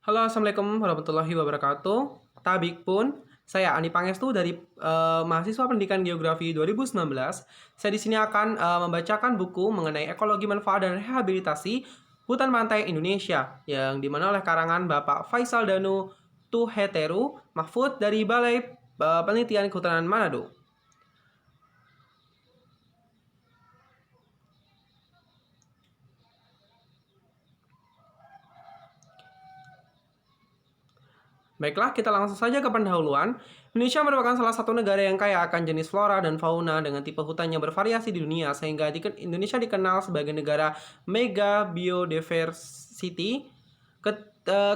Halo, Assalamualaikum warahmatullahi wabarakatuh. Tabik pun, saya Ani Pangestu dari mahasiswa Pendidikan Geografi 2019. Saya di sini akan membacakan buku mengenai ekologi manfaat dan rehabilitasi hutan pantai Indonesia yang dimana oleh karangan Bapak Faisal Danu Tuheteru Mahfud dari Balai Penelitian Kehutanan Manado. Baiklah, kita langsung saja ke pendahuluan. Indonesia merupakan salah satu negara yang kaya akan jenis flora dan fauna dengan tipe hutan yang bervariasi di dunia, sehingga Indonesia dikenal sebagai negara mega biodiversity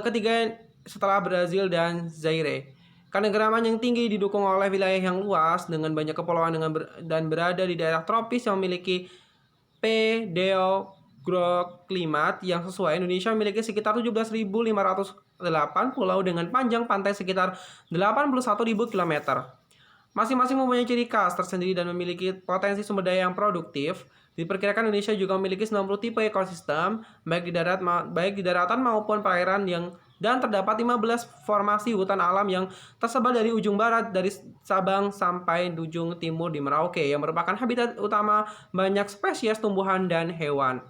ketiga setelah Brazil dan Zaire. Keanekaragaman yang tinggi didukung oleh wilayah yang luas dengan banyak kepulauan dan berada di daerah tropis yang memiliki paleoagroklimat yang sesuai. Indonesia memiliki sekitar 17.508 pulau dengan panjang pantai sekitar 81.000 km. Masing-masing mempunyai ciri khas tersendiri dan memiliki potensi sumber daya yang produktif. Diperkirakan Indonesia juga memiliki 90 tipe ekosistem, baik di daratan maupun perairan dan terdapat 15 formasi hutan alam yang tersebar dari ujung barat dari Sabang sampai ujung timur di Merauke, yang merupakan habitat utama banyak spesies tumbuhan dan hewan.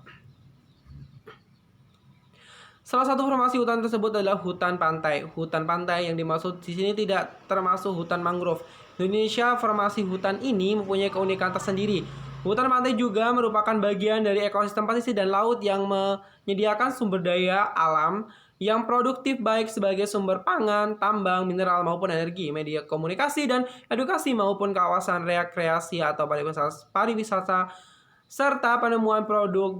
Salah satu formasi hutan tersebut adalah hutan pantai. Hutan pantai yang dimaksud di sini tidak termasuk hutan mangrove. Indonesia, formasi hutan ini mempunyai keunikan tersendiri. Hutan pantai juga merupakan bagian dari ekosistem pesisir dan laut yang menyediakan sumber daya alam yang produktif baik sebagai sumber pangan, tambang, mineral maupun energi, media komunikasi dan edukasi maupun kawasan rekreasi atau pariwisata serta penemuan produk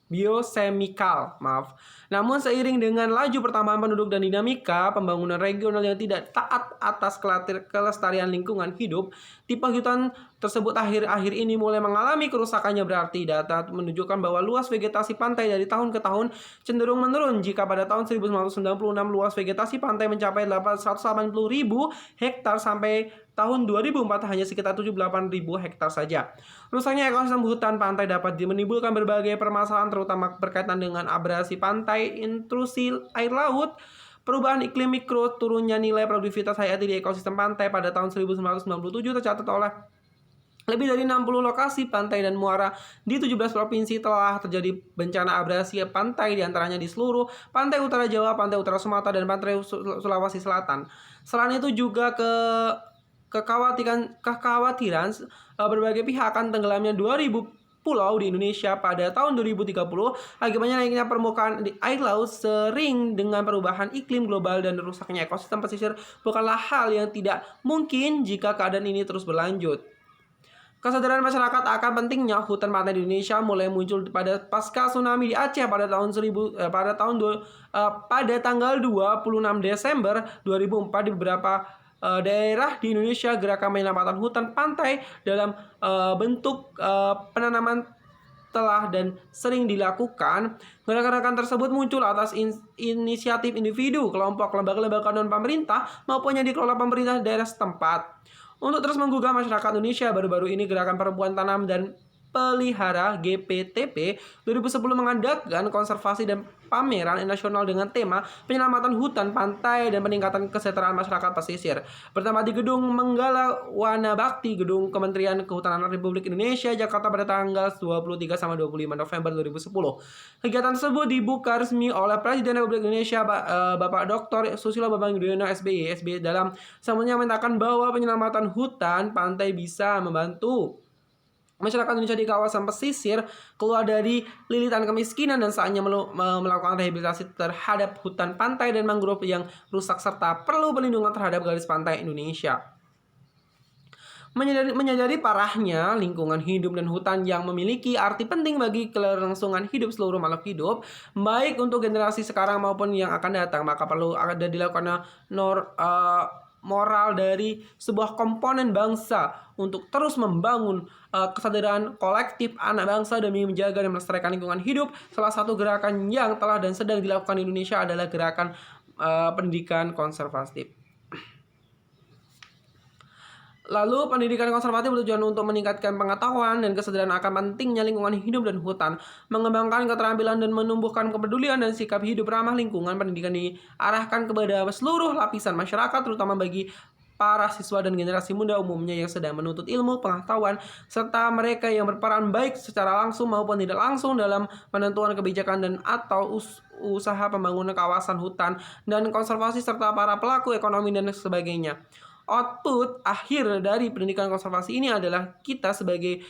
biosemikal, maaf. Namun seiring dengan laju pertambahan penduduk dan dinamika pembangunan regional yang tidak taat atas kelestarian lingkungan hidup, tipe hutan tersebut akhir-akhir ini mulai mengalami kerusakannya. Berarti data menunjukkan bahwa luas vegetasi pantai dari tahun ke tahun cenderung menurun. Jika pada tahun 1996 luas vegetasi pantai mencapai 180.000 hektar, sampai tahun 2004 hanya sekitar 78.000 hektar saja. Rusaknya ekosistem hutan pantai dapat menimbulkan berbagai permasalahan terutama berkaitan dengan abrasi pantai, intrusi air laut, perubahan iklim mikro, turunnya nilai produktivitas hayati di ekosistem pantai. Pada tahun 1997 tercatat oleh lebih dari 60 lokasi pantai dan muara di 17 provinsi telah terjadi bencana abrasi pantai, diantaranya di seluruh pantai utara Jawa, pantai utara Sumatera, dan pantai Sulawesi Selatan. Selain itu juga kekhawatiran berbagai pihak akan tenggelamnya 2000 pulau di Indonesia pada tahun 2030 akibatnya naiknya permukaan air laut sering dengan perubahan iklim global dan rusaknya ekosistem pesisir bukanlah hal yang tidak mungkin jika keadaan ini terus berlanjut. Kesadaran masyarakat akan pentingnya hutan pantai di Indonesia mulai muncul pada pasca tsunami di Aceh pada tanggal 26 Desember 2004 di beberapa daerah di Indonesia. Gerakan penyelamatan hutan pantai dalam bentuk penanaman telah dan sering dilakukan. Gerakan tersebut muncul atas inisiatif individu, kelompok, lembaga-lembaga non pemerintah maupun yang dikelola pemerintah daerah setempat. Untuk terus menggugah masyarakat Indonesia, baru-baru ini Gerakan Perempuan Tanam dan Pelihara GPTP 2010 mengadakan konservasi dan pameran nasional dengan tema penyelamatan hutan pantai dan peningkatan kesejahteraan masyarakat pesisir, pertama di Gedung Menggala Wana Bakti, Gedung Kementerian Kehutanan Republik Indonesia, Jakarta pada tanggal 23 sama 25 November 2010. Kegiatan tersebut dibuka resmi oleh Presiden Republik Indonesia Bapak Dr. Susilo Bambang Yudhoyono SBY dalam sambutannya menyatakan bahwa penyelamatan hutan pantai bisa membantu masyarakat Indonesia di kawasan pesisir keluar dari lilitan kemiskinan dan saatnya melakukan rehabilitasi terhadap hutan pantai dan mangrove yang rusak serta perlu perlindungan terhadap garis pantai Indonesia. Menyadari parahnya lingkungan hidup dan hutan yang memiliki arti penting bagi kelangsungan hidup seluruh makhluk hidup, baik untuk generasi sekarang maupun yang akan datang, maka perlu ada dilakukan moral dari sebuah komponen bangsa untuk terus membangun kesadaran kolektif anak bangsa demi menjaga dan melestarikan lingkungan hidup. Salah satu gerakan yang telah dan sedang dilakukan di Indonesia adalah gerakan pendidikan konservatif. Lalu, pendidikan konservatif bertujuan untuk meningkatkan pengetahuan dan kesadaran akan pentingnya lingkungan hidup dan hutan, mengembangkan keterampilan dan menumbuhkan kepedulian dan sikap hidup ramah lingkungan. Pendidikan diarahkan kepada seluruh lapisan masyarakat, terutama bagi para siswa dan generasi muda umumnya yang sedang menuntut ilmu pengetahuan, serta mereka yang berperan baik secara langsung maupun tidak langsung dalam penentuan kebijakan dan atau usaha pembangunan kawasan hutan dan konservasi, serta para pelaku ekonomi dan sebagainya. Output akhir dari pendidikan konservasi ini adalah kita sebagai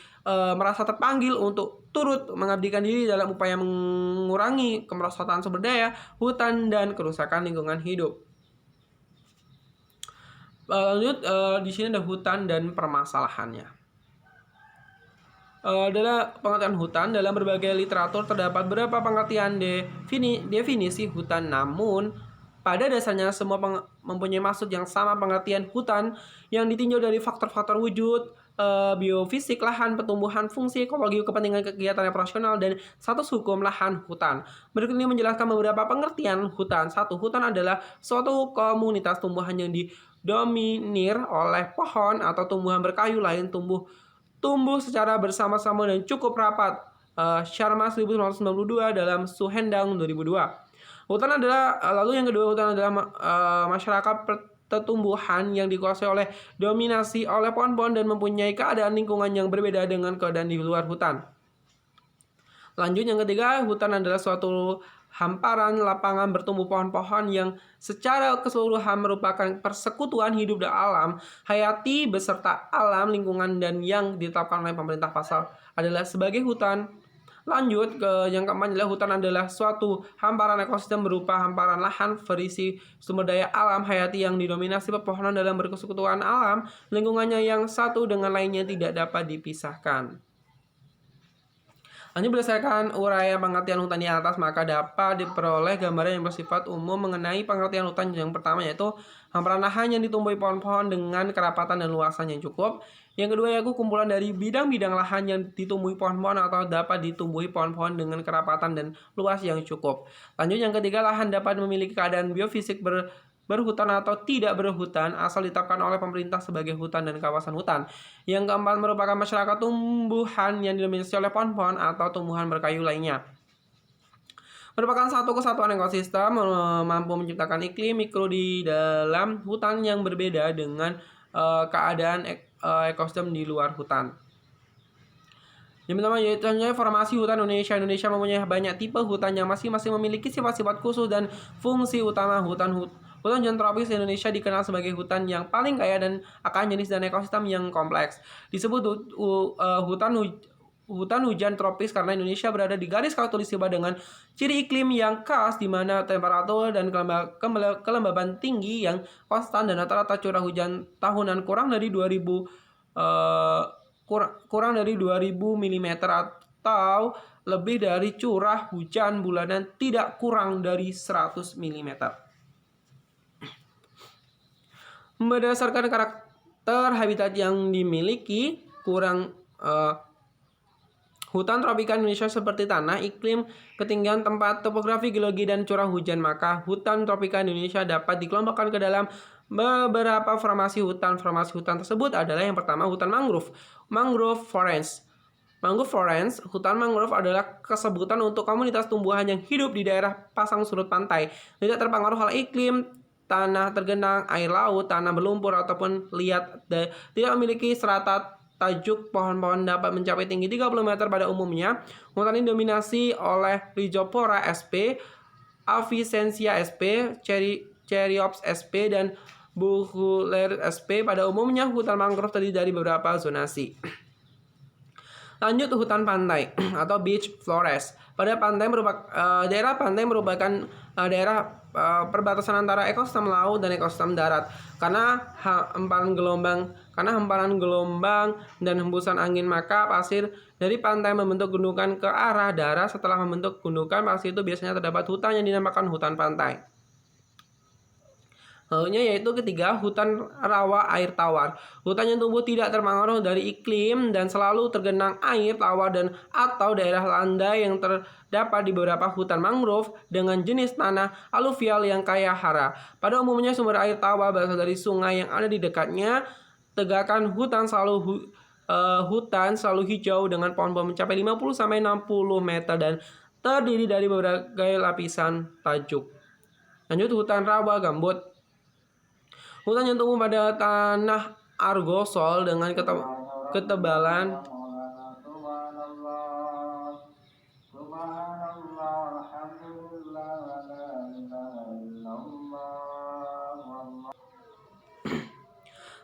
merasa terpanggil untuk turut mengabdikan diri dalam upaya mengurangi kemerosotan sumber daya, hutan, dan kerusakan lingkungan hidup. Lanjut, di sini ada hutan dan permasalahannya. Dalam pengertian hutan, dalam berbagai literatur terdapat beberapa pengertian definisi hutan, namun pada dasarnya semua mempunyai maksud yang sama. Pengertian hutan yang ditinjau dari faktor-faktor wujud, biofisik lahan, pertumbuhan, fungsi ekologi, kepentingan kegiatan operasional, dan status hukum lahan hutan. Berikut ini menjelaskan beberapa pengertian hutan. 1. Hutan adalah suatu komunitas tumbuhan yang didominir oleh pohon atau tumbuhan berkayu lain, tumbuh secara bersama-sama dan cukup rapat. Sharma 1992 dalam Suhendang 2002. Hutan adalah, lalu yang kedua, hutan adalah masyarakat pertumbuhan yang dikuasai oleh dominasi oleh pohon-pohon dan mempunyai keadaan lingkungan yang berbeda dengan keadaan di luar hutan. Lanjut, yang ketiga, hutan adalah suatu hamparan lapangan bertumbuh pohon-pohon yang secara keseluruhan merupakan persekutuan hidup dan alam hayati beserta alam lingkungan dan yang ditetapkan oleh pemerintah pasal adalah sebagai hutan. Lanjut ke yang keempat adalah hutan adalah suatu hamparan ekosistem berupa hamparan lahan berisi sumber daya alam hayati yang didominasi pepohonan dalam persekutuan alam lingkungannya yang satu dengan lainnya tidak dapat dipisahkan. Lanjut, berdasarkan uraian pengertian hutan di atas, maka dapat diperoleh gambaran yang bersifat umum mengenai pengertian hutan. Yang pertama yaitu hamparan lahan yang ditumbuhi pohon-pohon dengan kerapatan dan luasan yang cukup. Yang kedua yaitu kumpulan dari bidang-bidang lahan yang ditumbuhi pohon-pohon atau dapat ditumbuhi pohon-pohon dengan kerapatan dan luas yang cukup. Lanjut, yang ketiga, lahan dapat memiliki keadaan biofisik berhutan atau tidak berhutan asal ditetapkan oleh pemerintah sebagai hutan dan kawasan hutan. Yang keempat, merupakan masyarakat tumbuhan yang didominasi oleh pohon-pohon atau tumbuhan berkayu lainnya. Merupakan satu kesatuan ekosistem, mampu menciptakan iklim mikro di dalam hutan yang berbeda dengan keadaan ekosistem di luar hutan. Yang pertama yaitu formasi hutan Indonesia. Indonesia mempunyai banyak tipe hutan yang masing-masing memiliki sifat-sifat khusus dan fungsi utama. Hutan hujan tropis Indonesia dikenal sebagai hutan yang paling kaya dan akan jenis dan ekosistem yang kompleks. Disebut hutan hujan tropis karena Indonesia berada di garis khatulistiwa dengan ciri iklim yang khas di mana temperatur dan kelembaban tinggi yang konstan dan rata-rata curah hujan tahunan kurang dari 2000 mm atau lebih dari curah hujan bulanan tidak kurang dari 100 mm. Berdasarkan karakter habitat yang dimiliki, hutan tropika Indonesia seperti tanah, iklim, ketinggian tempat, topografi, geologi, dan curah hujan, maka hutan tropika Indonesia dapat dikelompokkan ke dalam beberapa formasi hutan. Formasi hutan tersebut adalah yang pertama, hutan mangrove, mangrove forest. Mangrove forest, hutan mangrove adalah kesebutan untuk komunitas tumbuhan yang hidup di daerah pasang surut pantai, tidak terpengaruh oleh iklim, tanah tergenang, air laut, tanah berlumpur ataupun liat, tidak memiliki serata tajuk. Pohon-pohon dapat mencapai tinggi 30 meter pada umumnya. Hutan ini dominasi oleh Rhizophora sp, Avicennia sp, Cheriops sp, dan Buchularis sp. Pada umumnya hutan mangrove terdiri dari beberapa zonasi. Lanjut, hutan pantai atau beach forest. Pada pantai daerah pantai merupakan daerah perbatasan antara ekosistem laut dan ekosistem darat. Karena hamparan gelombang dan hembusan angin, maka pasir dari pantai membentuk gundukan ke arah darat. Setelah membentuk gundukan pasir itu biasanya terdapat hutan yang dinamakan hutan pantai. Lalunya yaitu ketiga, hutan rawa air tawar. Hutan yang tumbuh tidak terpengaruh dari iklim dan selalu tergenang air tawar dan atau daerah landai yang terdapat di beberapa hutan mangrove dengan jenis tanah aluvial yang kaya hara. Pada umumnya sumber air tawar berasal dari sungai yang ada di dekatnya. Tegakkan hutan selalu hijau dengan pohon-pohon mencapai 50-60 meter dan terdiri dari berbagai lapisan tajuk. Lanjut, hutan rawa gambut. Hutan yang tumbuh pada tanah argosol dengan ketebalan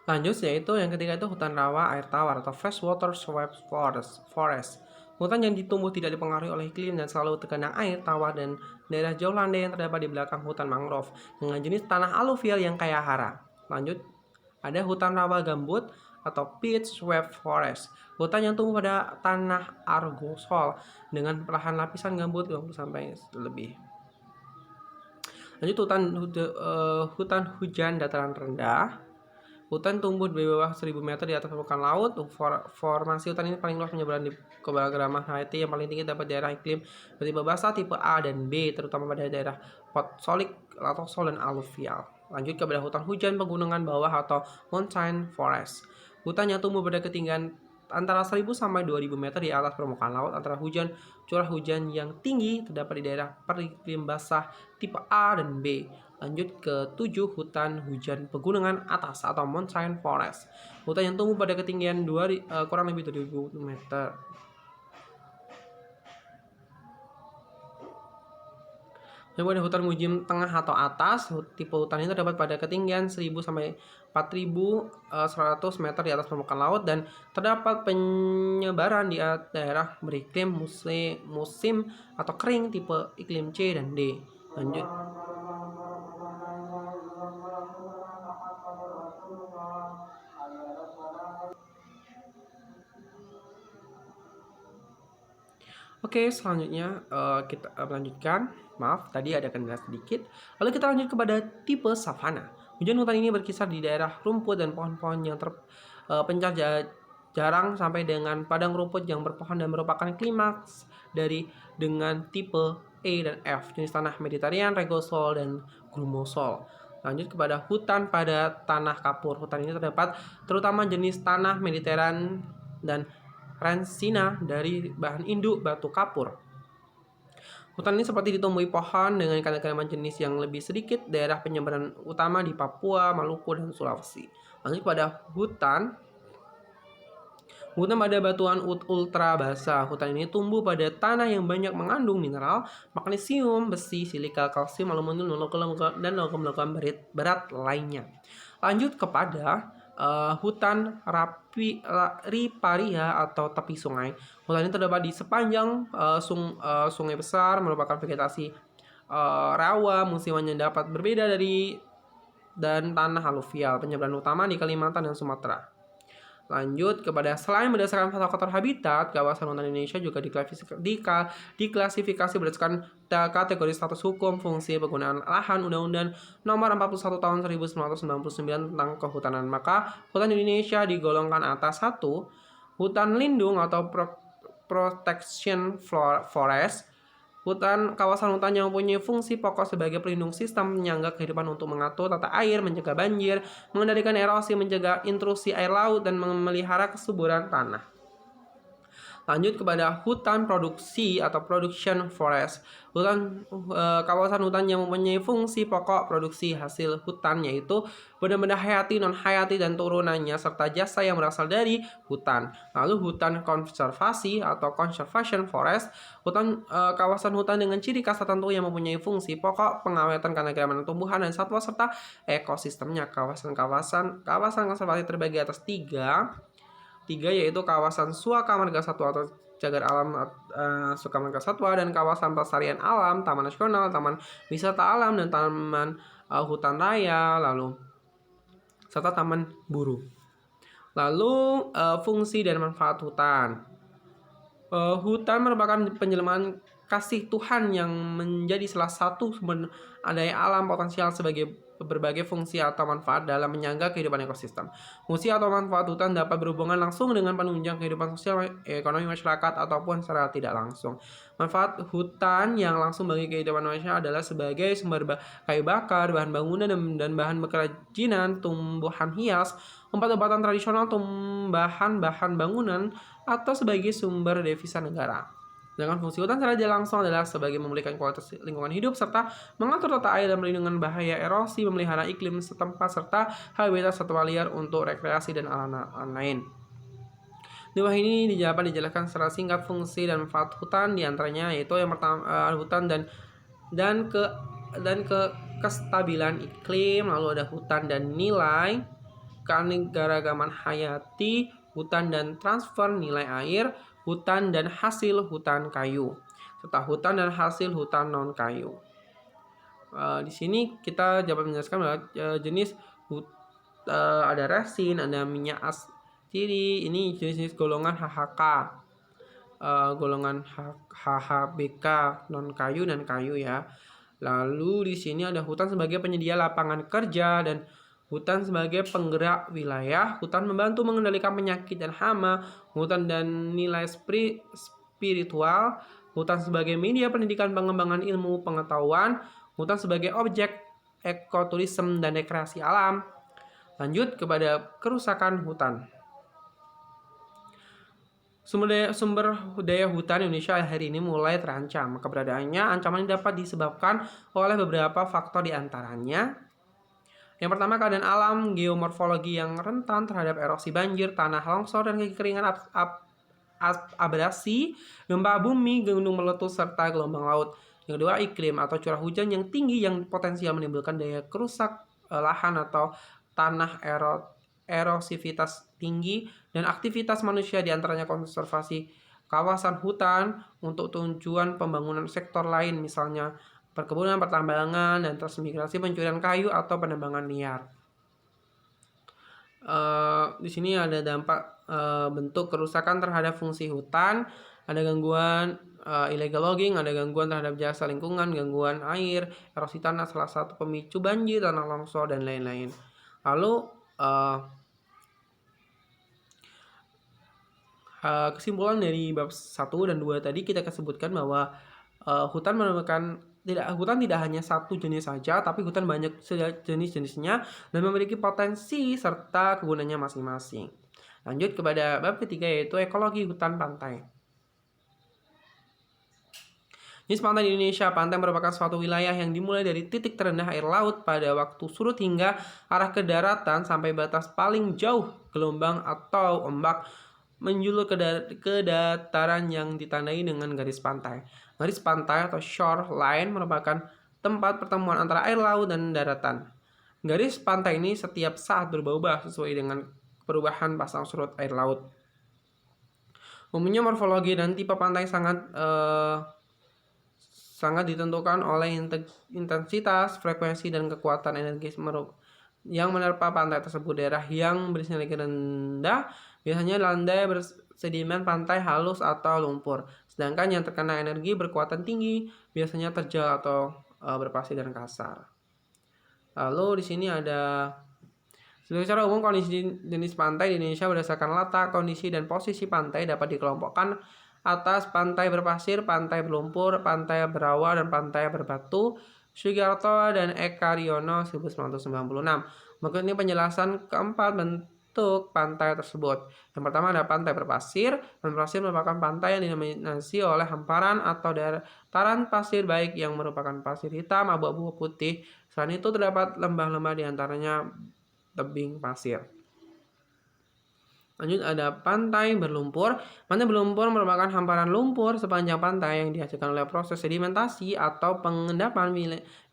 lanjut, yaitu yang ketiga itu hutan rawa air tawar atau freshwater swamp forest. Hutan yang ditumbuh tidak dipengaruhi oleh iklim dan selalu tergenang air tawar dan daerah jauh landai yang terdapat di belakang hutan mangrove dengan jenis tanah aluvial yang kaya hara. Lanjut, ada hutan rawa gambut atau peat swamp forest. Hutan yang tumbuh pada tanah argosol dengan perlahan lapisan gambut 20 sampai lebih. Lanjut, hutan hujan dataran rendah. Hutan tumbuh di bawah 1000 meter di atas permukaan laut. Formasi hutan ini paling luas menyebar di keberagaman hayati yang paling tinggi dapat daerah iklim bertipe basah tipe A dan B, terutama pada daerah podsolik, latosol, dan aluvial. Lanjut kepada hutan hujan pegunungan bawah atau mountain forest. Hutan yang tumbuh pada ketinggian antara 1000 sampai 2000 meter di atas permukaan laut. Antara curah hujan yang tinggi terdapat di daerah periklim basah tipe A dan B. Lanjut ke 7, hutan hujan pegunungan atas atau mountain forest. Hutan yang tumbuh pada ketinggian kurang lebih 2000 meter. Yang ada hutan musim tengah atau atas. Tipe hutan ini terdapat pada ketinggian 1000 sampai 4100 meter di atas permukaan laut dan terdapat penyebaran di daerah beriklim musim atau kering tipe iklim C dan D. Lanjut. Oke, selanjutnya kita melanjutkan. Maaf, tadi ada kendala sedikit. Lalu kita lanjut kepada tipe savana. Hujan hutan ini berkisar di daerah rumput dan pohon-pohon yang terpencar jarang sampai dengan padang rumput yang berpohon dan merupakan klimaks dengan tipe E dan F, jenis tanah Mediterranean, regosol, dan grumosol. Lanjut kepada hutan pada tanah kapur. Hutan ini terdapat terutama jenis tanah Mediterranean dan Rancina dari bahan induk batu kapur. Hutan ini seperti ditumbuhi pohon dengan keanekaragaman jenis yang lebih sedikit. Daerah penyebaran utama di Papua, Maluku, dan Sulawesi. Lanjut pada hutan pada batuan ultra basah. Hutan ini tumbuh pada tanah yang banyak mengandung mineral magnesium, besi, silika, kalsium, aluminium, dan logam-logam berat lainnya. Lanjut kepada hutan riparia atau tepi sungai. Hutan ini terdapat di sepanjang sungai besar, merupakan vegetasi rawa musiman yang dapat berbeda dan tanah aluvial. Penyebaran utama di Kalimantan dan Sumatera. Lanjut kepada selain berdasarkan faktor habitat, kawasan hutan Indonesia juga diklasifikasi berdasarkan kategori status hukum fungsi penggunaan lahan Undang-Undang Nomor 41 Tahun 1999 tentang kehutanan. Maka hutan Indonesia digolongkan atas 1, hutan lindung atau protection forest. Kawasan hutan yang mempunyai fungsi pokok sebagai pelindung sistem penyangga kehidupan untuk mengatur tata air, mencegah banjir, mengendalikan erosi, mencegah intrusi air laut, dan memelihara kesuburan tanah. Lanjut kepada hutan produksi atau production forest. Kawasan hutan yang mempunyai fungsi pokok produksi hasil hutan, yaitu benda-benda hayati, non-hayati, dan turunannya, serta jasa yang berasal dari hutan. Lalu hutan konservasi atau conservation forest. Kawasan hutan dengan ciri khas tertentu yang mempunyai fungsi pokok pengawetan keanekaragaman tumbuhan dan satwa serta ekosistemnya. Kawasan konservasi terbagi atas 3, yaitu kawasan Suaka Marga Satwa atau Cagar Alam Suaka Marga Satwa, dan kawasan pelestarian alam, taman nasional, taman wisata alam, dan taman hutan raya, lalu serta taman buru. Lalu fungsi dan manfaat hutan. Hutan merupakan penjelmaan kasih Tuhan yang menjadi salah satu sumber daya alam potensial sebagai berbagai fungsi atau manfaat dalam menyangga kehidupan ekosistem. Fungsi atau manfaat hutan dapat berhubungan langsung dengan penunjang kehidupan sosial, ekonomi masyarakat, ataupun secara tidak langsung. Manfaat hutan yang langsung bagi kehidupan manusia adalah sebagai sumber kayu bakar, bahan bangunan, dan bahan kerajinan, tumbuhan hias, obat-obatan tradisional, bahan bangunan, atau sebagai sumber devisa negara. Dengan fungsi hutan secara tidak langsung adalah sebagai memulihkan kualitas lingkungan hidup, serta mengatur tata air dan melindungi bahaya erosi, memelihara iklim setempat, serta habitat satwa liar untuk rekreasi dan alam lain. Di bawah ini dapat dijelaskan secara singkat fungsi dan manfaat hutan, diantaranya yaitu yang pertama hutan dan kestabilan iklim, lalu ada hutan dan nilai keanekaragaman hayati, hutan dan transfer nilai air, hutan dan hasil hutan kayu, serta hutan dan hasil hutan non kayu. Di sini kita dapat menjelaskan bahwa jenis ada resin, ada minyak asidi, ini jenis-jenis golongan HHK, golongan HHBK non kayu dan kayu ya. Lalu di sini ada hutan sebagai penyedia lapangan kerja, dan hutan sebagai penggerak wilayah, hutan membantu mengendalikan penyakit dan hama, hutan dan nilai spiritual, hutan sebagai media pendidikan pengembangan ilmu pengetahuan, hutan sebagai objek ekoturisme dan rekreasi alam. Lanjut kepada kerusakan hutan. Sumber daya hutan Indonesia hari ini mulai terancam. Keberadaannya, ancaman ini dapat disebabkan oleh beberapa faktor, diantaranya yang pertama, keadaan alam geomorfologi yang rentan terhadap erosi banjir, tanah longsor, dan kekeringan abrasi, gempa bumi, gunung meletus, serta gelombang laut. Yang kedua, iklim atau curah hujan yang tinggi yang potensial menimbulkan daya kerusak lahan atau tanah erosivitas tinggi, dan aktivitas manusia diantaranya konservasi kawasan hutan untuk tujuan pembangunan sektor lain, misalnya perkebunan, pertambangan, dan transmigrasi, pencurian kayu, atau penebangan liar. Di sini ada dampak bentuk kerusakan terhadap fungsi hutan, ada gangguan illegal logging, ada gangguan terhadap jasa lingkungan, gangguan air, erosi tanah, salah satu pemicu banjir, tanah longsor, dan lain-lain. Lalu kesimpulan dari bab 1 dan 2 tadi kita sebutkan bahwa hutan tidak hanya satu jenis saja, tapi hutan banyak jenis-jenisnya dan memiliki potensi serta kegunaannya masing-masing. Lanjut kepada bab ketiga, yaitu ekologi hutan pantai. Jenis pantai di Indonesia. Pantai merupakan suatu wilayah yang dimulai dari titik terendah air laut pada waktu surut hingga arah ke daratan sampai batas paling jauh gelombang atau ombak menjulur ke dataran yang ditandai dengan garis pantai. Garis pantai atau shoreline merupakan tempat pertemuan antara air laut dan daratan. Garis pantai ini setiap saat berubah-ubah sesuai dengan perubahan pasang surut air laut. Umumnya morfologi dan tipe pantai sangat ditentukan oleh intensitas, frekuensi, dan kekuatan energi yang menerpa pantai tersebut. Daerah yang berisiko rendah biasanya landai bersedimen pantai halus atau lumpur, sedangkan yang terkena energi berkekuatan tinggi biasanya terjal atau berpasir dan kasar. Lalu di sini ada secara umum kondisi jenis pantai di Indonesia berdasarkan letak, kondisi, dan posisi pantai dapat dikelompokkan atas pantai berpasir, pantai berlumpur, pantai berawa, dan pantai berbatu. Sugiarto dan Eka Riono 1996. Berikut ini penjelasan keempat bentuk pantai tersebut. Yang pertama ada pantai berpasir. Pantai berpasir merupakan pantai yang didominasi oleh hamparan atau dataran pasir baik yang merupakan pasir hitam, abu-abu, putih. Selain itu terdapat lembah-lembah, diantaranya tebing pasir. Lanjut ada pantai berlumpur. Pantai berlumpur merupakan hamparan lumpur sepanjang pantai yang dihasilkan oleh proses sedimentasi atau pengendapan,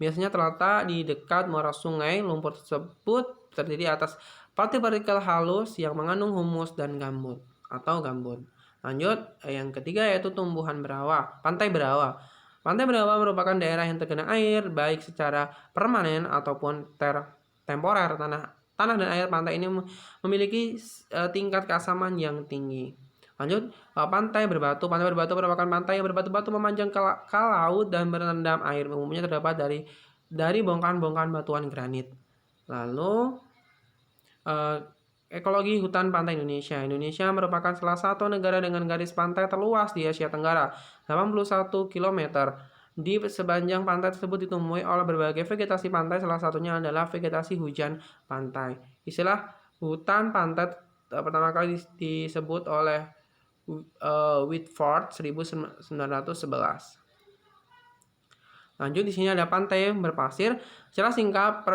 biasanya terletak di dekat muara sungai. Lumpur tersebut terdiri atas partikel halus yang mengandung humus dan gambut atau gambut. Lanjut yang ketiga yaitu tumbuhan berawa. Pantai berawa. Pantai berawa merupakan daerah yang terkena air baik secara permanen ataupun temporer. Tanah dan air pantai ini memiliki tingkat keasaman yang tinggi. Lanjut, pantai berbatu. Pantai berbatu merupakan pantai yang berbatu-batu memanjang ke laut dan berendam air. Umumnya terdapat dari bongkahan-bongkahan batuan granit. Lalu ekologi hutan pantai Indonesia. Indonesia merupakan salah satu negara dengan garis pantai terluas di Asia Tenggara, 81 km. Di sepanjang pantai tersebut ditumbuhi oleh berbagai vegetasi pantai, salah satunya adalah vegetasi hujan pantai. Istilah hutan pantai pertama kali disebut oleh Whitford 1911. Lanjut, di sini ada pantai berpasir. Secara singkat,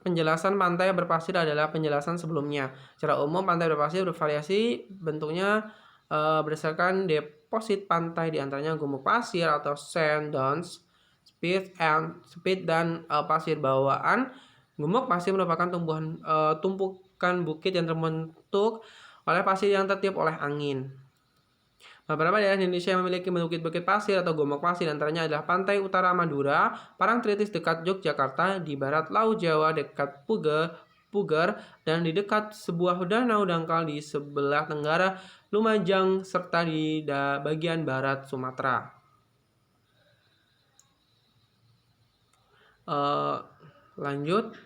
penjelasan pantai berpasir adalah penjelasan sebelumnya. Secara umum, pantai berpasir bervariasi bentuknya berdasarkan deposit pantai, diantaranya gumuk pasir atau sand dunes, speed dan pasir bawaan. Gumuk pasir merupakan tumpukan bukit yang terbentuk oleh pasir yang tertiup oleh angin. Beberapa daerah di Indonesia yang memiliki bukit-bukit pasir atau gumuk pasir, antaranya adalah pantai utara Madura, Parangtritis dekat Yogyakarta, di barat Laut Jawa dekat Puger, dan di dekat sebuah danau dangkal di sebelah tenggara Lumajang, serta di bagian barat Sumatera. Lanjut,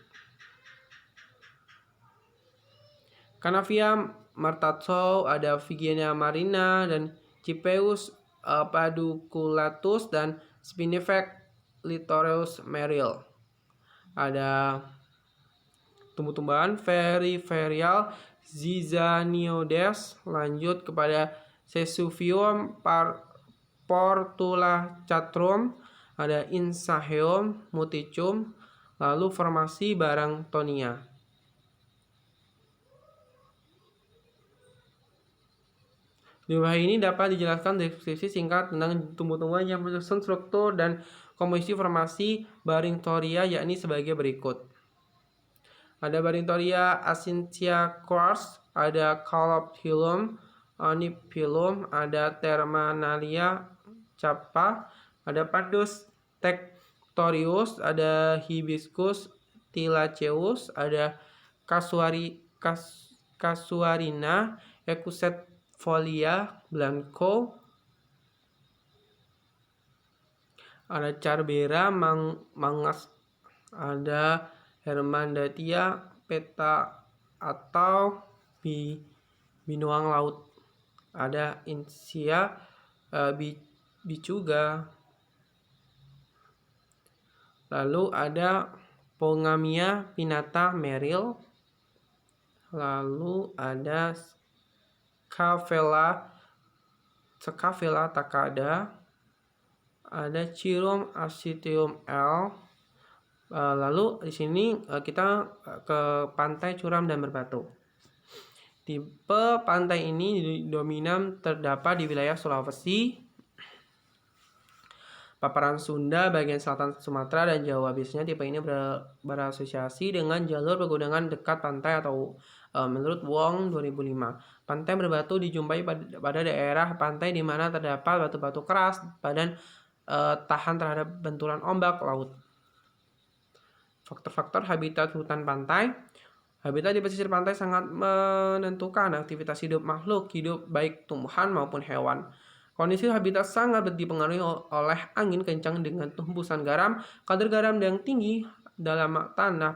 Canavia martatsou, ada Vigiana marina, dan Cipeus paduculatus, dan Spinifex litoreus Merrill. Ada tumbuh-tumbuhan Feriferial Zizanioides. Lanjut kepada Sesuvium portulacatrum, ada Insaheum muticum, lalu formasi Barangtonia. Di bawah ini dapat dijelaskan deskripsi singkat tentang tumbuh-tumbuhan yang menyusun struktur dan komposisi formasi Barringtonia, yakni sebagai berikut. Ada Barringtonia acincea quartz, ada Calophyllum onyphilum, ada Terminalia chapa, ada Padus tectorius, ada Hibiscus tilaceus, ada Casuarina Ecusetfolia blanco, ada Charbera mangas, ada Hermandatia peta atau binoang laut, ada Insia bicuga, lalu ada Pongamia pinnata Merrill, lalu ada Scapella takada, ada Chirum acetium L. Lalu di sini kita ke pantai curam dan berbatu. Tipe pantai ini dominan terdapat di wilayah Sulawesi, paparan Sunda, bagian selatan Sumatera, dan Jawa. Biasanya tipe ini berasosiasi dengan jalur pegunungan dekat pantai atau menurut Wong 2005. Pantai berbatu dijumpai pada daerah pantai di mana terdapat batu-batu keras badan tahan terhadap benturan ombak laut. Faktor-faktor habitat hutan pantai. Habitat di pesisir pantai sangat menentukan aktivitas hidup makhluk hidup, baik tumbuhan maupun hewan. Kondisi habitat sangat dipengaruhi oleh angin kencang dengan hembusan garam, kadar garam yang tinggi dalam tanah,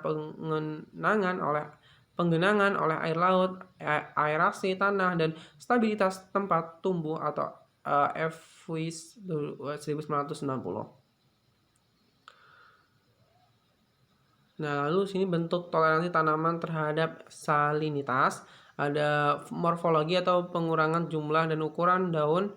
penggenangan oleh air laut, aerasi tanah, dan stabilitas tempat tumbuh atau FWIS 1990. Nah, lalu sini bentuk toleransi tanaman terhadap salinitas. Ada morfologi atau pengurangan jumlah dan ukuran daun,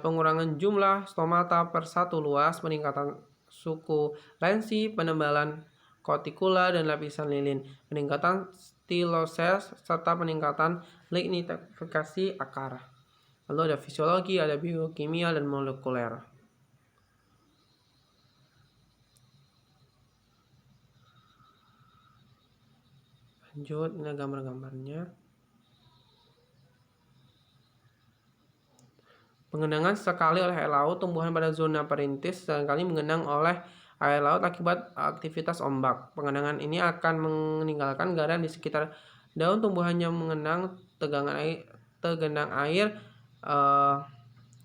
pengurangan jumlah stomata per satu luas, peningkatan sukulensi, penebalan kotikula dan lapisan lilin, peningkatan stiloses, serta peningkatan lignifikasi akar. Lalu ada fisiologi, ada biokimia, dan molekuler. Lanjut, ini gambar-gambarnya. Pengenangan sekali oleh air laut. Tumbuhan pada zona perintis seringkali mengenang oleh air laut akibat aktivitas ombak. Pengenangan ini akan meninggalkan garam di sekitar daun tumbuhan yang mengenang tegenang air.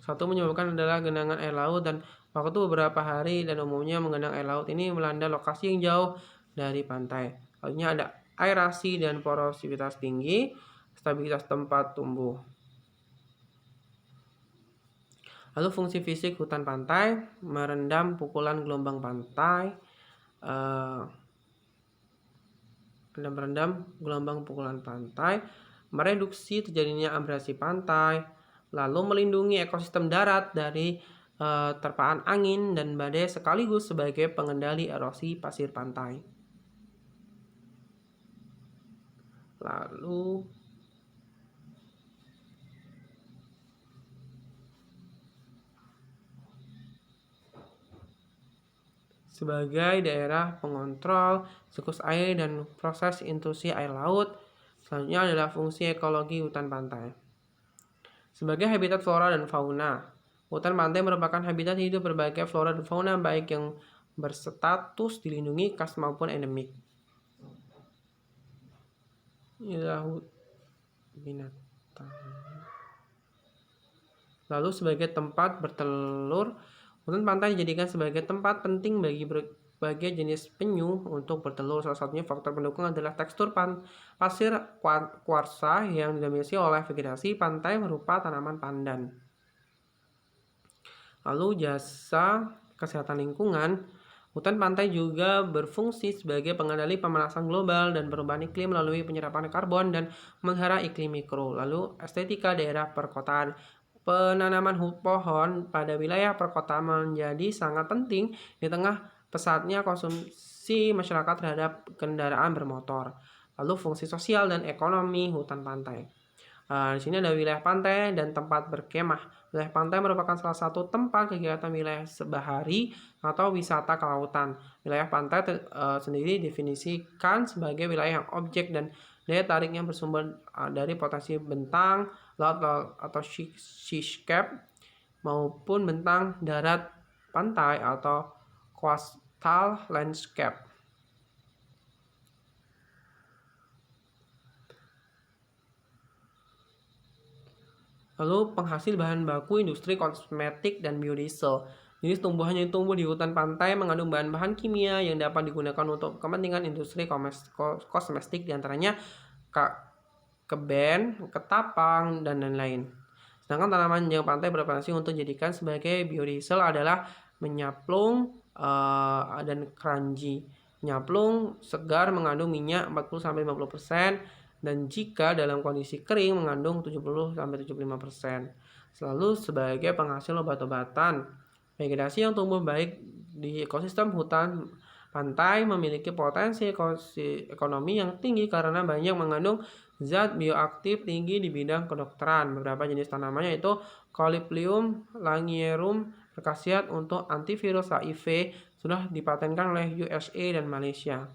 Satu menyebabkan adalah genangan air laut dan waktu beberapa hari, dan umumnya mengenang air laut ini melanda lokasi yang jauh dari pantai. Lalunya ada aerasi dan porositas tinggi, stabilitas tempat tumbuh. Lalu fungsi fisik hutan pantai merendam pukulan gelombang pantai, merendam gelombang pukulan pantai, mereduksi terjadinya abrasi pantai, lalu melindungi ekosistem darat dari terpaan angin dan badai sekaligus sebagai pengendali erosi pasir pantai. Lalu sebagai daerah pengontrol siklus air dan proses intrusi air laut. Selanjutnya adalah fungsi ekologi hutan pantai. Sebagai habitat flora dan fauna, hutan pantai merupakan habitat hidup berbagai flora dan fauna baik yang berstatus dilindungi khas maupun endemik. Inilah binatang. Lalu sebagai tempat bertelur, hutan pantai dijadikan sebagai tempat penting bagi berbagai jenis penyu untuk bertelur. Salah satunya faktor pendukung adalah tekstur pasir kuarsa yang didominasi oleh vegetasi pantai berupa tanaman pandan. Lalu jasa kesehatan lingkungan, hutan pantai juga berfungsi sebagai pengendali pemanasan global dan perubahan iklim melalui penyerapan karbon dan memelihara iklim mikro. Lalu estetika daerah perkotaan. Penanaman pohon pada wilayah perkotaan menjadi sangat penting di tengah pesatnya konsumsi masyarakat terhadap kendaraan bermotor. Lalu fungsi sosial dan ekonomi hutan pantai. Di sini ada wilayah pantai dan tempat berkemah. Wilayah pantai merupakan salah satu tempat kegiatan wilayah bahari atau wisata kelautan. Wilayah pantai sendiri definisikan sebagai wilayah yang objek dan daya tariknya bersumber dari potensi bentang laut atau seascape maupun bentang darat pantai atau coastal landscape. Lalu penghasil bahan baku industri kosmetik dan biodiesel. Jenis tumbuhan yang tumbuh di hutan pantai mengandung bahan-bahan kimia yang dapat digunakan untuk kepentingan industri kosmetik, diantaranya keben, ketapang, dan lain-lain. Sedangkan tanaman yang pantai berpotensi untuk dijadikan sebagai biodiesel adalah menyaplung dan keranji. Menyaplung segar mengandung minyak 40-50%, dan jika dalam kondisi kering mengandung 70-75%. Selalu sebagai penghasil obat-obatan. Vegetasi yang tumbuh baik di ekosistem hutan pantai memiliki potensi ekonomi yang tinggi karena banyak mengandung zat bioaktif tinggi di bidang kedokteran. Beberapa jenis tanamannya yaitu Calyphyllum langiarum berkhasiat untuk antivirus HIV, sudah dipatenkan oleh USA dan Malaysia.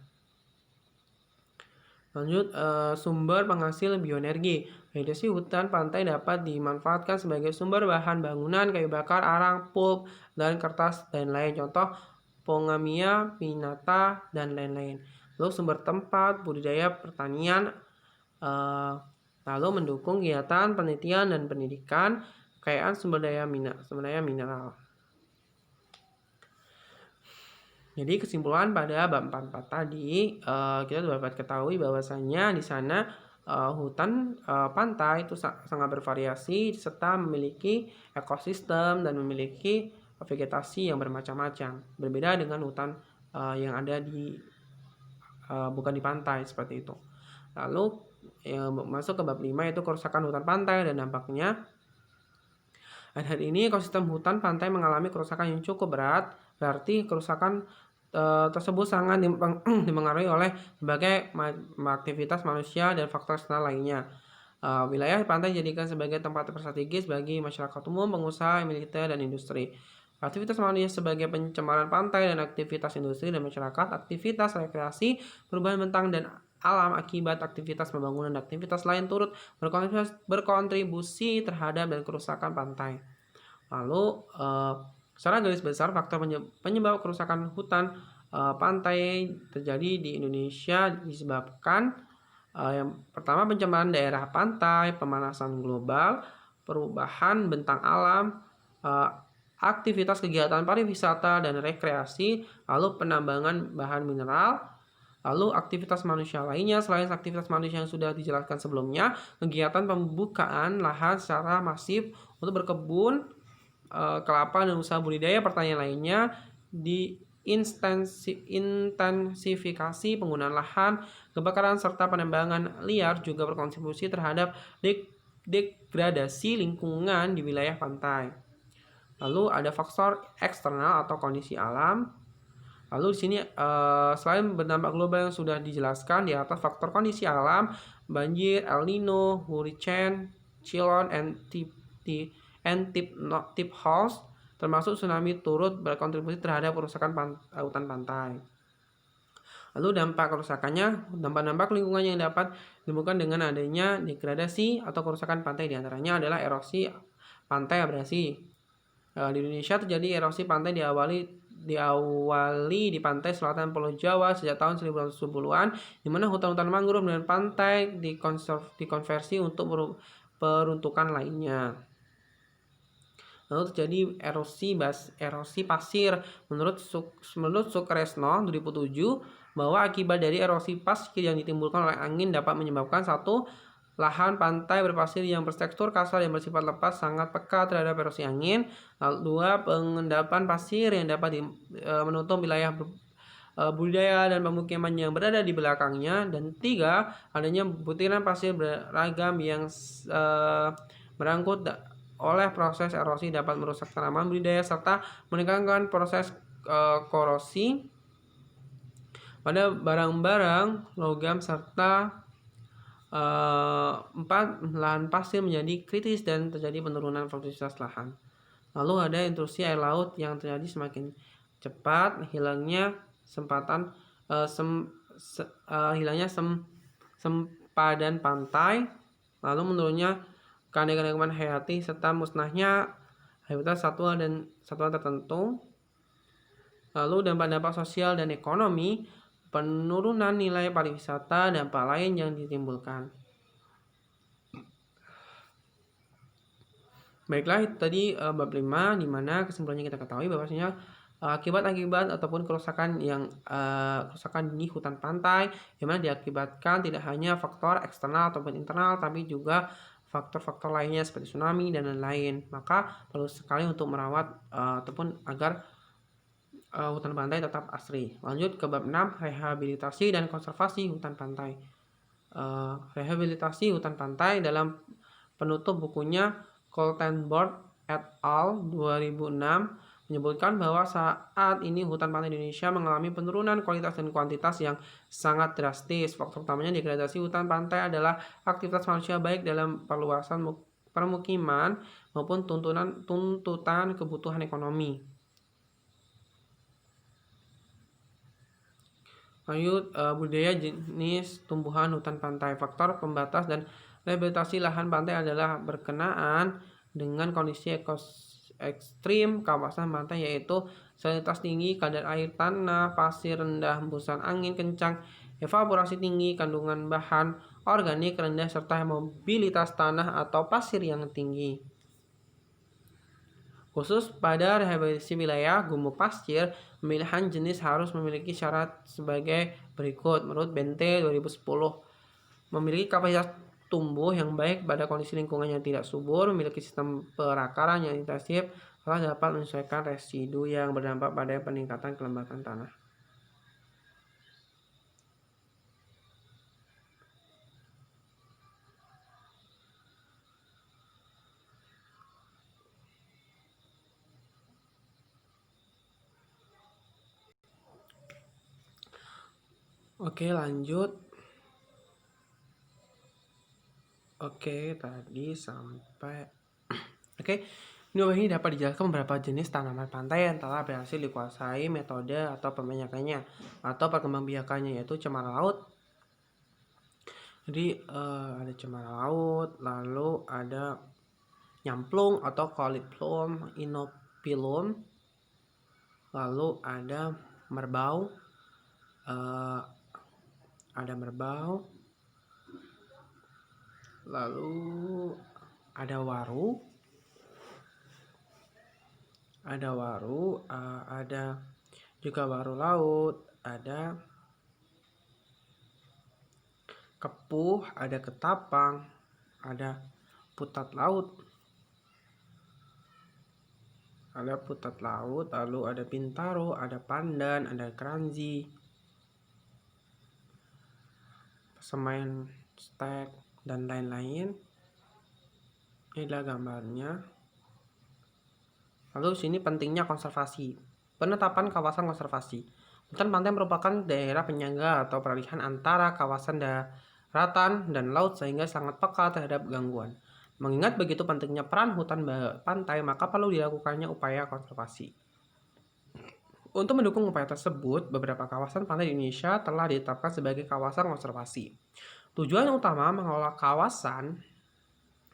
Lanjut, sumber penghasil bioenergi. Vegetasi hutan pantai dapat dimanfaatkan sebagai sumber bahan bangunan, kayu bakar, arang, pulp, dan kertas, dan lain. Contoh Pongamia pinnata, dan lain-lain. Lalu sumber tempat budidaya pertanian, lalu mendukung kegiatan penelitian dan pendidikan, kekayaan sumber daya mineral. Jadi kesimpulan pada bab 44 tadi, kita dapat ketahui bahwasanya di sana hutan pantai itu sangat bervariasi serta memiliki ekosistem dan memiliki vegetasi yang bermacam-macam. Berbeda dengan hutan yang ada di bukan di pantai seperti itu. Lalu masuk ke bab 5 yaitu kerusakan hutan pantai dan dampaknya. Hari ini ekosistem hutan pantai mengalami kerusakan yang cukup berat. Berarti kerusakan tersebut sangat dipengaruhi oleh berbagai aktivitas manusia dan faktor eksternal lainnya. Wilayah pantai dijadikan sebagai tempat strategis bagi masyarakat umum, pengusaha, militer, dan industri. Aktivitas manusia sebagai pencemaran pantai dan aktivitas industri dan masyarakat, aktivitas rekreasi, perubahan bentang dan alam akibat aktivitas pembangunan dan aktivitas lain turut berkontribusi terhadap dan kerusakan pantai. Lalu secara garis besar faktor penyebab kerusakan hutan pantai terjadi di Indonesia disebabkan yang pertama pencemaran daerah pantai, pemanasan global, perubahan bentang alam, aktivitas kegiatan pariwisata dan rekreasi, lalu penambangan bahan mineral, Lalu aktivitas manusia lainnya, selain aktivitas manusia yang sudah dijelaskan sebelumnya, kegiatan pembukaan lahan secara masif untuk berkebun, kelapa dan usaha budidaya pertanian lainnya, intensifikasi penggunaan lahan, kebakaran serta penebangan liar juga berkontribusi terhadap degradasi lingkungan di wilayah pantai. Lalu ada faktor eksternal atau kondisi alam. Lalu di sini selain berdampak global yang sudah dijelaskan di atas, faktor kondisi alam, banjir, El Nino, hurricane, cyclone, tip house, termasuk tsunami turut berkontribusi terhadap kerusakan hutan pantai. Lalu dampak kerusakannya, dampak lingkungan yang dapat ditemukan dengan adanya degradasi atau kerusakan pantai, diantaranya adalah erosi pantai abrasi. Di Indonesia terjadi erosi pantai diawali di pantai selatan Pulau Jawa sejak tahun 1970-an, di mana hutan-hutan mangrove dan pantai dikonversi untuk peruntukan lainnya. Lalu terjadi erosi pasir. Menurut Sukresno 2007, bahwa akibat dari erosi pasir yang ditimbulkan oleh angin dapat menyebabkan satu, lahan pantai berpasir yang bertekstur kasar yang bersifat lepas sangat peka terhadap erosi angin. Lalu dua, pengendapan pasir yang dapat menutup wilayah budidaya dan pemukiman yang berada di belakangnya. Dan tiga, adanya butiran pasir beragam yang berangkut oleh proses erosi dapat merusak tanaman budidaya serta meningkatkan proses korosi pada barang-barang logam serta 4, lahan pasir menjadi kritis dan terjadi penurunan produktivitas lahan. Lalu ada intrusi air laut yang terjadi semakin cepat, hilangnya sempadan pantai, lalu menurunnya keanekaragaman hayati serta musnahnya habitat satwa dan satwa tertentu. Lalu dampak-dampak sosial dan ekonomi, penurunan nilai pariwisata, dampak lain yang ditimbulkan. Baiklah, itu tadi bab 5, di mana kesimpulannya kita ketahui bahwasanya akibat-akibat ataupun kerusakan di hutan pantai yang mana diakibatkan tidak hanya faktor eksternal ataupun internal, tapi juga faktor-faktor lainnya seperti tsunami dan lain-lain. Maka perlu sekali untuk merawat ataupun agar hutan pantai tetap asri. Lanjut ke bab 6, rehabilitasi dan konservasi hutan pantai. Rehabilitasi hutan pantai dalam penutup bukunya Koltenborg et al. 2006 menyebutkan bahwa saat ini hutan pantai Indonesia mengalami penurunan kualitas dan kuantitas yang sangat drastis. Faktor utamanya degradasi hutan pantai adalah aktivitas manusia baik dalam perluasan permukiman maupun tuntutan kebutuhan ekonomi. Lanjut, budidaya jenis tumbuhan hutan pantai. Faktor pembatas dan rehabilitasi lahan pantai adalah berkenaan dengan kondisi ekstrim kawasan pantai, yaitu salinitas tinggi, kadar air tanah, pasir rendah, hembusan angin kencang, evaporasi tinggi, kandungan bahan organik rendah, serta mobilitas tanah atau pasir yang tinggi. Khusus pada rehabilitasi wilayah gumuk pasir, pemilihan jenis harus memiliki syarat sebagai berikut. Menurut Bente 2010, memiliki kapasitas tumbuh yang baik pada kondisi lingkungan yang tidak subur, memiliki sistem perakaran yang intensif, serta dapat menyesuaikan residu yang berdampak pada peningkatan kelembapan tanah. Oke, lanjut. Oke, tadi sampai ini dapat dijelaskan beberapa jenis tanaman pantai yang telah berhasil dikuasai metode atau pemanjakannya atau perkembangbiakannya, yaitu cemara laut. Jadi ada cemara laut, lalu ada nyamplung atau Calyphlum inopilum, lalu ada merbau, lalu ada waru, ada juga waru laut, ada kepuh, ada ketapang, ada putat laut. Ada putat laut, lalu ada pintaro, ada pandan, ada keranji, semen, stek, dan lain-lain. Ini adalah gambarnya. Lalu sini pentingnya konservasi. Penetapan kawasan konservasi. Hutan pantai merupakan daerah penyangga atau peralihan antara kawasan daratan dan laut sehingga sangat peka terhadap gangguan. Mengingat begitu pentingnya peran hutan pantai, maka perlu dilakukannya upaya konservasi. Untuk mendukung upaya tersebut, beberapa kawasan pantai di Indonesia telah ditetapkan sebagai kawasan konservasi. Tujuan utama mengelola kawasan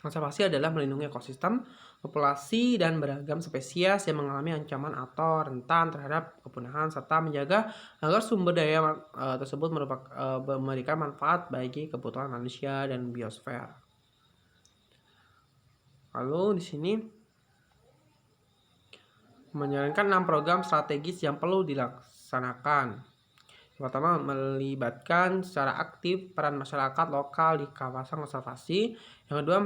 konservasi adalah melindungi ekosistem, populasi, dan beragam spesies yang mengalami ancaman atau rentan terhadap kepunahan, serta menjaga agar sumber daya tersebut memberikan manfaat bagi kebutuhan manusia dan biosfer. Lalu di sini menjalankan 6 program strategis yang perlu dilaksanakan. Yang pertama, melibatkan secara aktif peran masyarakat lokal di kawasan konservasi. Yang kedua,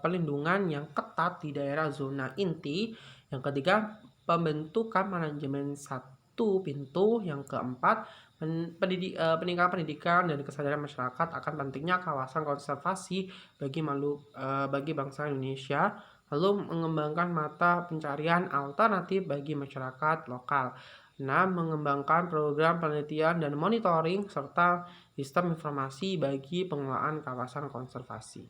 pelindungan yang ketat di daerah zona inti. Yang ketiga, pembentukan manajemen satu pintu. Yang keempat, peningkatan pendidikan dan kesadaran masyarakat akan pentingnya kawasan konservasi bagi bangsa Indonesia. Lalu mengembangkan mata pencarian alternatif bagi masyarakat lokal. 6. Mengembangkan program penelitian dan monitoring serta sistem informasi bagi pengelolaan kawasan konservasi.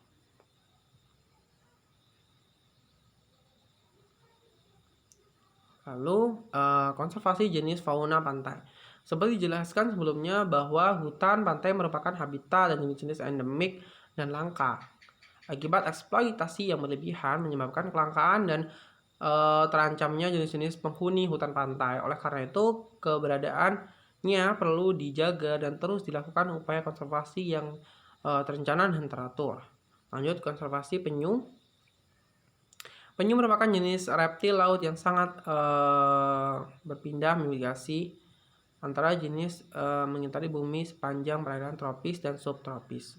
Lalu konservasi jenis fauna pantai. Seperti dijelaskan sebelumnya bahwa hutan pantai merupakan habitat dan jenis-jenis endemik dan langka. Akibat eksploitasi yang berlebihan menyebabkan kelangkaan dan terancamnya jenis-jenis penghuni hutan pantai. Oleh karena itu, keberadaannya perlu dijaga dan terus dilakukan upaya konservasi yang terencana dan teratur. Lanjut, konservasi penyu. Penyu merupakan jenis reptil laut yang sangat berpindah migrasi antara jenis mengitari bumi sepanjang perairan tropis dan subtropis.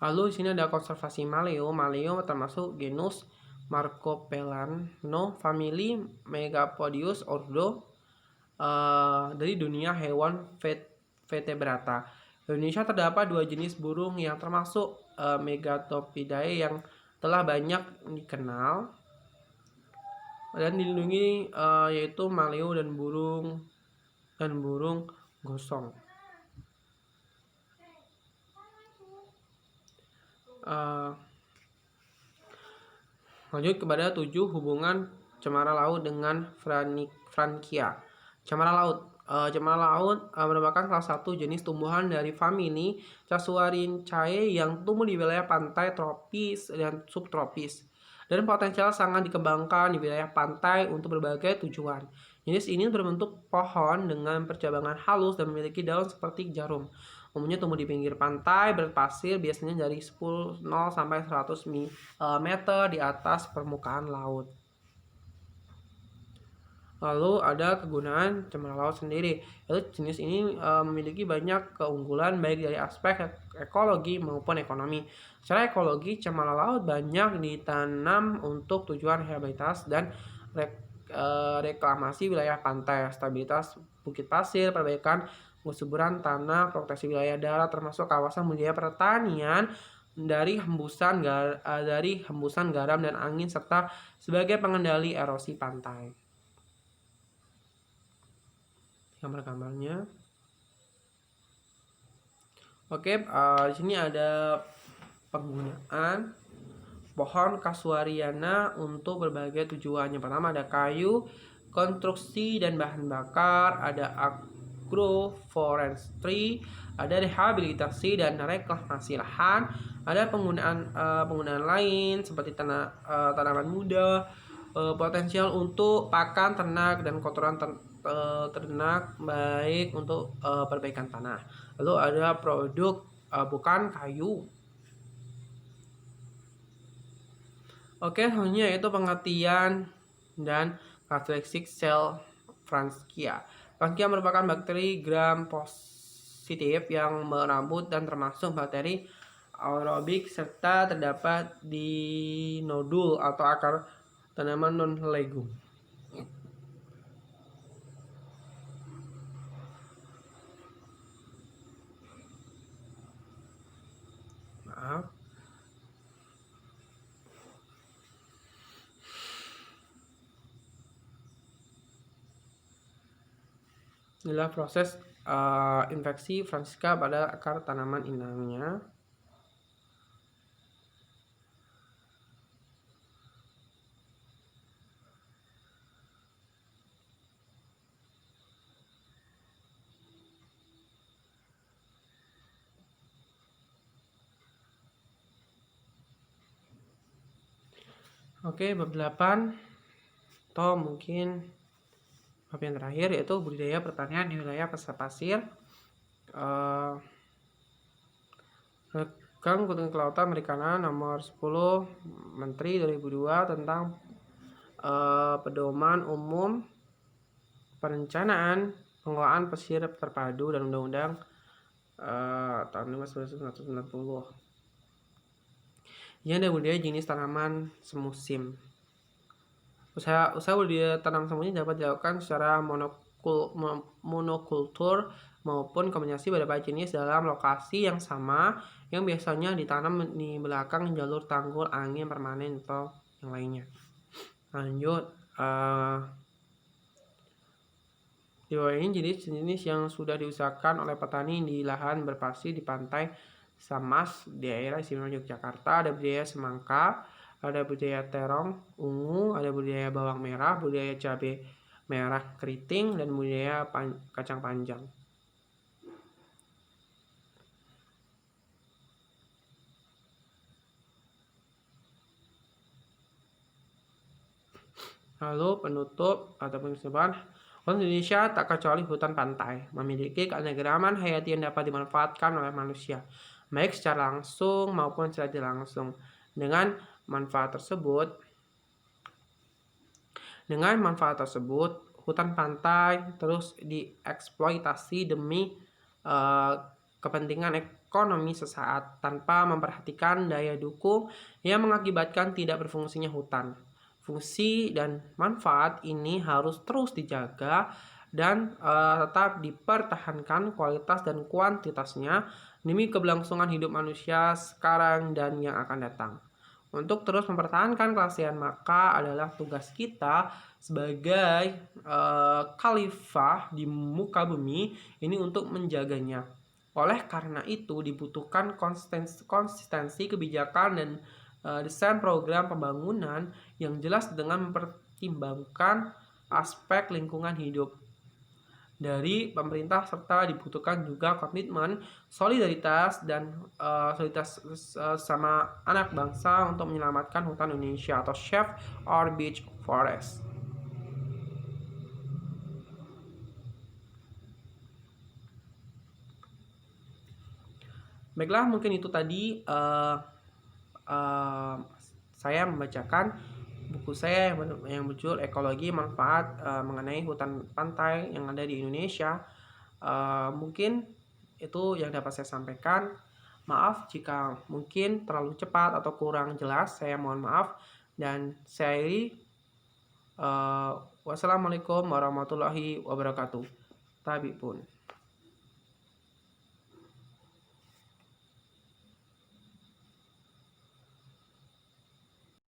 Lalu di sini ada konservasi maleo. Maleo termasuk genus Marcopelano, famili Megapodius ordo dari dunia hewan vertebrata. Di Indonesia terdapat 2 jenis burung yang termasuk Megatopidae yang telah banyak dikenal dan dilindungi, yaitu maleo dan burung gosong. Lanjut kepada 7, hubungan cemara laut dengan Frankia. Cemara laut. Cemara laut merupakan salah satu jenis tumbuhan dari famili Casuarinaceae yang tumbuh di wilayah pantai tropis dan subtropis dan potensial sangat dikembangkan di wilayah pantai untuk berbagai tujuan. Jenis ini berbentuk pohon dengan percabangan halus dan memiliki daun seperti jarum. Umumnya tumbuh di pinggir pantai berpasir, biasanya dari 0 sampai 100 meter di atas permukaan laut. Lalu ada kegunaan cemara laut sendiri. Jenis ini memiliki banyak keunggulan baik dari aspek ekologi maupun ekonomi. Secara ekologi, cemara laut banyak ditanam untuk tujuan rehabilitas dan reklamasi wilayah pantai, stabilitas bukit pasir, perbaikan kesuburan tanah, proteksi wilayah darat termasuk kawasan budidaya pertanian dari hembusan garam dan angin serta sebagai pengendali erosi pantai. Gambar-gambarnya. Oke, di sini ada penggunaan pohon kasuariana untuk berbagai tujuan. Yang pertama ada kayu, konstruksi dan bahan bakar, ada agroforestry, ada rehabilitasi dan reklamasi lahan, ada penggunaan lain seperti tanaman muda, potensial untuk pakan ternak dan kotoran ternak baik untuk perbaikan tanah. Lalu ada produk bukan kayu. Oke, selanjutnya yaitu pengertian dan karakteristik sel Frankia. Frankia merupakan bakteri gram positif yang merambut dan termasuk bakteri aerobik serta terdapat di nodul atau akar tanaman non-legum. Maaf. Inilah proses infeksi Francisca pada akar tanaman inangnya. Oke, bab 8 atau mungkin bab yang terakhir yaitu budidaya pertanian di wilayah pasir. Rekan Kementerian Kelautan Perikanan nomor 10 Menteri 2002 tentang pedoman umum perencanaan pengelolaan pesisir terpadu dan Undang-Undang tahun 1990. Ini ada budidaya jenis tanaman semusim. Usaha budidaya tanam semusim dapat dilakukan secara monokultur maupun kombinasi beberapa jenis dalam lokasi yang sama yang biasanya ditanam di belakang jalur tanggul angin permanen atau yang lainnya. Lanjut, di bawah ini jenis-jenis yang sudah diusahakan oleh petani di lahan berpasir di pantai Samas, daerah istimewa Yogyakarta. Ada budidaya semangka, ada budidaya terong ungu, ada budidaya bawang merah, budidaya cabai merah keriting, dan budidaya kacang panjang. Lalu penutup ataupun kesimpulan, hutan Indonesia tak kecuali hutan pantai, memiliki keanekaragaman hayati yang dapat dimanfaatkan oleh manusia, baik secara langsung maupun secara tidak langsung. Dengan manfaat tersebut, hutan pantai terus dieksploitasi demi kepentingan ekonomi sesaat tanpa memperhatikan daya dukung yang mengakibatkan tidak berfungsinya hutan. Fungsi dan manfaat ini harus terus dijaga dan tetap dipertahankan kualitas dan kuantitasnya demi keberlangsungan hidup manusia sekarang dan yang akan datang. Untuk terus mempertahankan kelestarian maka adalah tugas kita sebagai khalifah di muka bumi ini untuk menjaganya. Oleh karena itu dibutuhkan konsistensi kebijakan dan desain program pembangunan yang jelas dengan mempertimbangkan aspek lingkungan hidup dari pemerintah, serta dibutuhkan juga komitmen, solidaritas sama anak bangsa untuk menyelamatkan hutan Indonesia atau Save Our Beach Forest. Baiklah, mungkin itu tadi saya membacakan buku saya yang berjudul Ekologi Manfaat mengenai hutan pantai yang ada di Indonesia. Mungkin itu yang dapat saya sampaikan. Maaf jika mungkin terlalu cepat atau kurang jelas, saya mohon maaf. Dan saya akhiri, wassalamualaikum warahmatullahi wabarakatuh. Tabi pun.